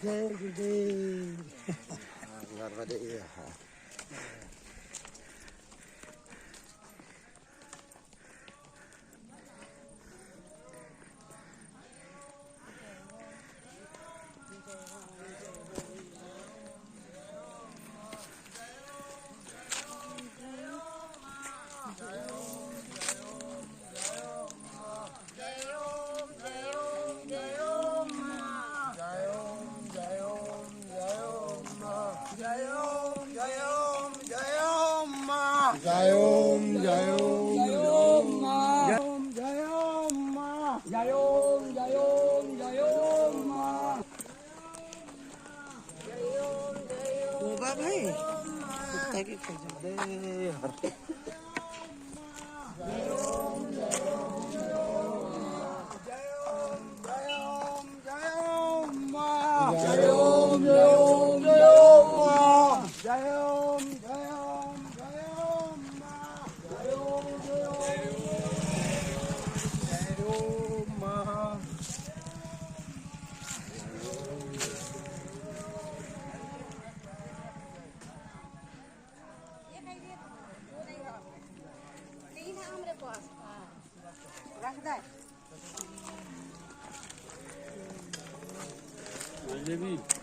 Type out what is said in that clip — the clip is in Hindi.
जय गुरुदेव। नर्मदे। जय ओम जय ओम जय ओम मां। जय ओम मां। जय ओम जय ओम जय ओम मां। होगा भाई कुत्ता की खोज दे हर जय ओम जय ओम जय ओम जय ओम जय ओम मां। जय ओम जय ओम जय ओम मां। जय ओम जय ओम जय ओम मां। जय ओम जय ओम मां। रख दे। भी